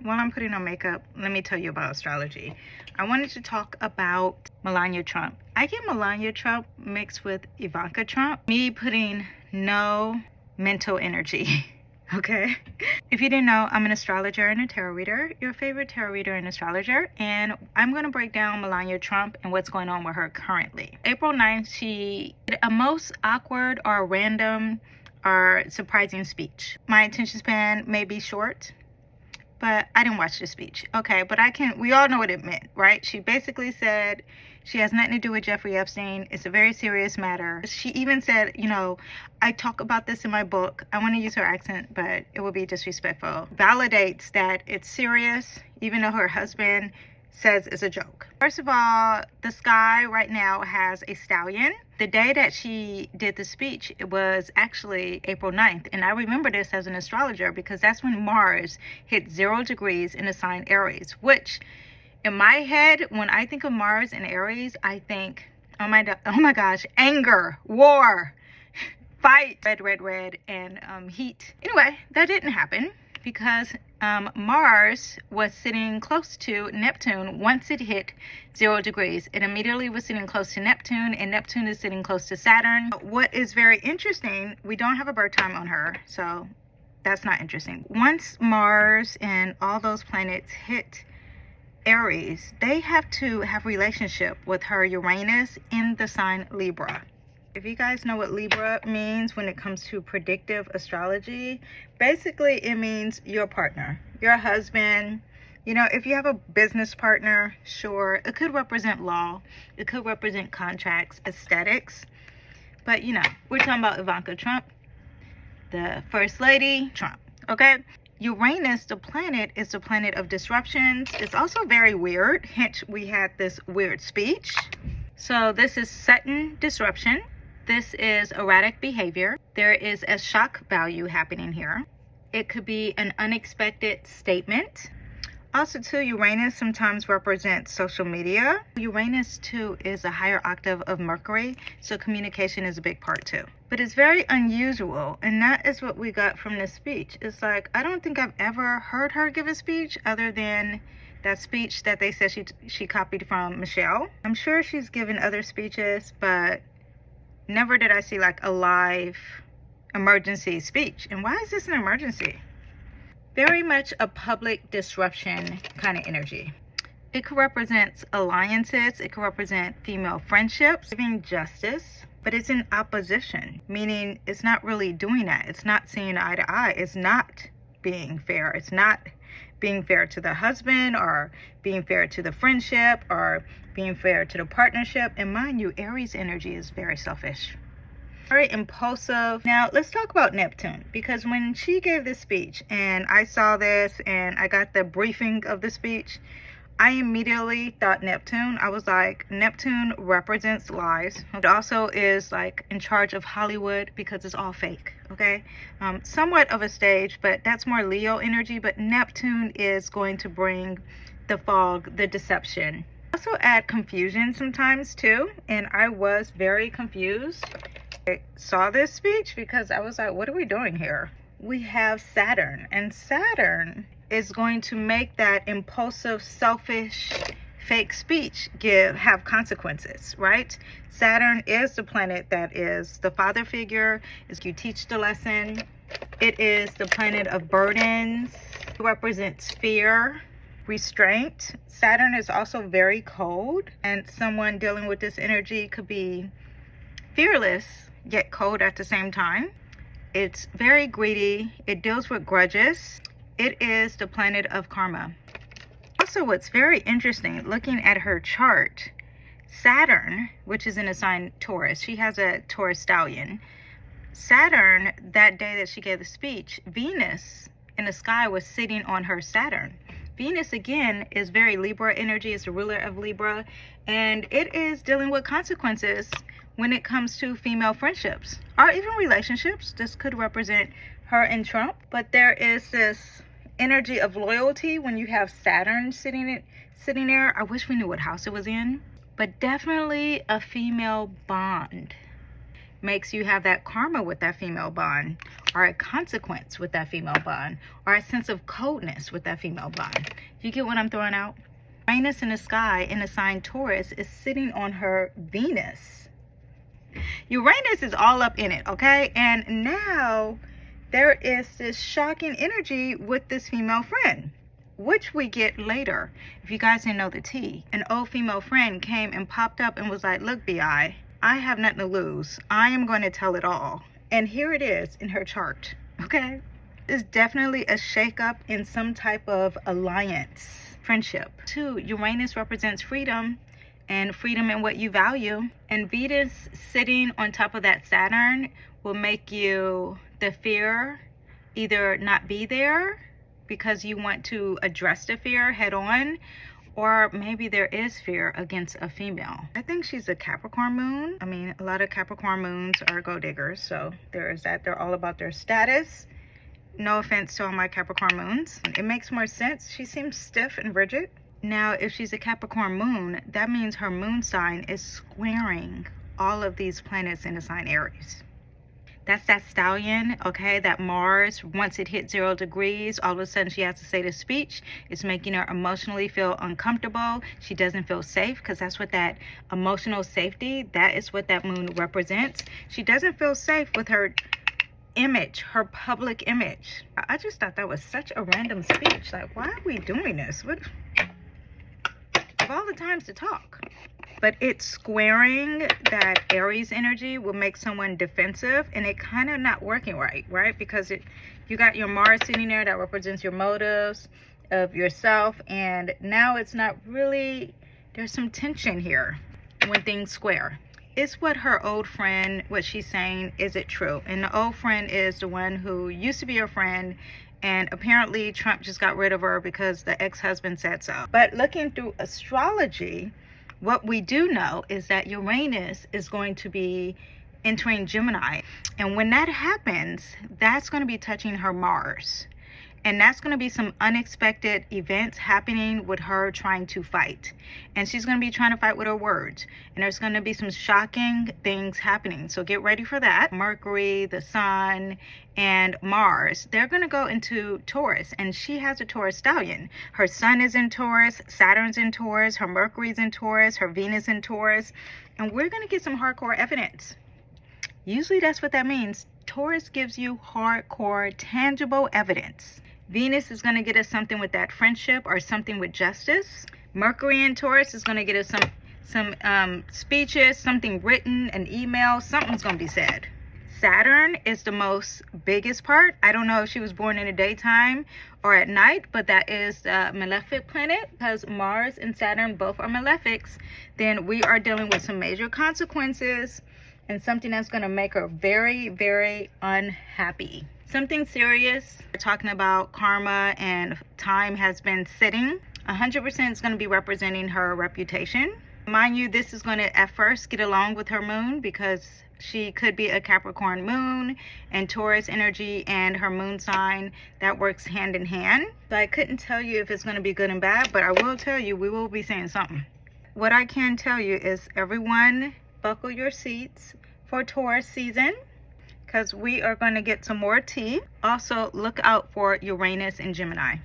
While I'm putting on makeup, let me tell you about astrology. I wanted to talk about Melania Trump. I get Melania Trump mixed with Ivanka Trump. Me putting no mental energy. Okay? If you didn't know, I'm an astrologer and a tarot reader, your favorite tarot reader and astrologer, and I'm going to break down Melania Trump and what's going on with her currently. April 9th, she did a most awkward or random or surprising speech. My attention span may be short, but I didn't watch the speech. Okay, but we all know what it meant, right? She basically said she has nothing to do with Jeffrey Epstein. It's a very serious matter. She even said, I talk about this in my book. I want to use her accent, but it would be disrespectful. Validates that it's serious, even though her husband says it's a joke. First of all, the sky right now has a stallion. The day that she did the speech, it was actually April 9th. And I remember this as an astrologer because that's when Mars hit 0 degrees in the sign Aries, which in my head, when I think of Mars and Aries, I think, oh my gosh, anger, war, fight, red, and heat. Anyway, that didn't happen because Mars was sitting close to Neptune once it hit 0 degrees. It immediately was sitting close to Neptune, and Neptune is sitting close to Saturn. What is very interesting, we don't have a birth time on her, so that's not interesting. Once Mars and all those planets hit Aries, they have to have relationship with her Uranus in the sign Libra. If you guys know what Libra means when it comes to predictive astrology, basically it means your partner, your husband. If you have a business partner, sure, it could represent law, it could represent contracts, aesthetics, but we're talking about Ivanka Trump, the First Lady Trump, okay? Uranus, the planet, is the planet of disruptions. It's also very weird, hence we had this weird speech. So this is sudden disruption. This is erratic behavior. There is a shock value happening here. It could be an unexpected statement. Also, too, Uranus sometimes represents social media. Uranus, too, is a higher octave of Mercury, so communication is a big part, too. But it's very unusual, and that is what we got from this speech. It's like, I don't think I've ever heard her give a speech other than that speech that they said she copied from Michelle. I'm sure she's given other speeches, but never did I see like a live emergency speech. And why is this an emergency? Very much a public disruption kind of energy. It could represent alliances. It could represent female friendships, giving justice, but it's in opposition, meaning it's not really doing that. It's not seeing eye to eye. It's not being fair. It's not being fair to the husband or being fair to the friendship or being fair to the partnership. And mind you, Aries energy is very selfish, very impulsive. Now let's talk about Neptune, because when she gave this speech and I saw this and I got the briefing of the speech, I immediately thought Neptune. I was like, Neptune represents lies. It also is like in charge of Hollywood because it's all fake, okay? Somewhat of a stage, but that's more Leo energy. But Neptune is going to bring the fog, the deception. Also add confusion sometimes too. And I was very confused. I saw this speech because I was like, what are we doing here? We have Saturn, and Saturn is going to make that impulsive, selfish, fake speech have consequences, right? Saturn is the planet that is the father figure, is you teach the lesson. It is the planet of burdens. It represents fear, restraint. Saturn is also very cold, and someone dealing with this energy could be fearless yet cold at the same time. It's very greedy. It deals with grudges. It is the planet of karma. Also, what's very interesting, looking at her chart, Saturn, which is in a sign Taurus, she has a Taurus stallion. Saturn, that day that she gave the speech, Venus in the sky was sitting on her Saturn. Venus, again, is very Libra energy. It's the ruler of Libra. And it is dealing with consequences when it comes to female friendships or even relationships. This could represent her and Trump. But there is this energy of loyalty when you have Saturn sitting there. I wish we knew what house it was in. But definitely a female bond. makes you have that karma with that female bond, or a consequence with that female bond, or a sense of coldness with that female bond. You get what I'm throwing out? Uranus in the sky in the sign Taurus is sitting on her Venus. Uranus is all up in it, okay? And now there is this shocking energy with this female friend, which we get later. If you guys didn't know the tea, an old female friend came and popped up and was like, look, BI, I have nothing to lose. I am going to tell it all. And here it is in her chart, okay? It's definitely a shakeup in some type of alliance, friendship. 2, Uranus represents freedom, and freedom in what you value. And Venus sitting on top of that Saturn will make you the fear either not be there because you want to address the fear head on, or maybe there is fear against a female. I think she's a Capricorn moon. I mean, a lot of Capricorn moons are gold diggers, so there is that. They're all about their status. No offense to all my Capricorn moons. It makes more sense. She seems stiff and rigid. Now, if she's a Capricorn moon, that means her moon sign is squaring all of these planets in the sign Aries. That's that stallion, okay? That Mars, once it hits 0 degrees, all of a sudden she has to say the speech. It's making her emotionally feel uncomfortable. She doesn't feel safe, because that's what that emotional safety, that is what that moon represents. She doesn't feel safe with her image, her public image. I just thought that was such a random speech. Like, why are we doing this? What? Of all the times to talk. But it's squaring that Aries energy will make someone defensive, and it kind of not working right? Because you got your Mars sitting there that represents your motives of yourself, and now it's not really, there's some tension here when things square. It's what her old friend, what she's saying, is it true? And the old friend is the one who used to be her friend, and apparently Trump just got rid of her because the ex-husband said so. But looking through astrology, what we do know is that Uranus is going to be entering Gemini. And when that happens, that's going to be touching her Mars. And that's going to be some unexpected events happening with her trying to fight. And she's going to be trying to fight with her words. And there's going to be some shocking things happening. So get ready for that. Mercury, the Sun, and Mars, they're going to go into Taurus. And she has a Taurus stallion. Her Sun is in Taurus, Saturn's in Taurus, her Mercury's in Taurus, her Venus in Taurus. And we're going to get some hardcore evidence. Usually that's what that means. Taurus gives you hardcore, tangible evidence. Venus is going to get us something with that friendship or something with justice. Mercury in Taurus is going to get us some speeches, something written, an email, something's going to be said. Saturn is the most biggest part. I don't know if she was born in the daytime or at night, but that is the malefic planet, because Mars and Saturn both are malefics. Then we are dealing with some major consequences and something that's going to make her very, very unhappy. Something serious. We're talking about karma, and time has been sitting. 100% is going to be representing her reputation. Mind you, this is going to at first get along with her moon, because she could be a Capricorn moon, and Taurus energy and her moon sign, that works hand in hand. So I couldn't tell you if it's going to be good and bad, but I will tell you we will be saying something. What I can tell you is, everyone buckle your seats for Taurus season, because we are going to get some more tea. Also, look out for Uranus and Gemini.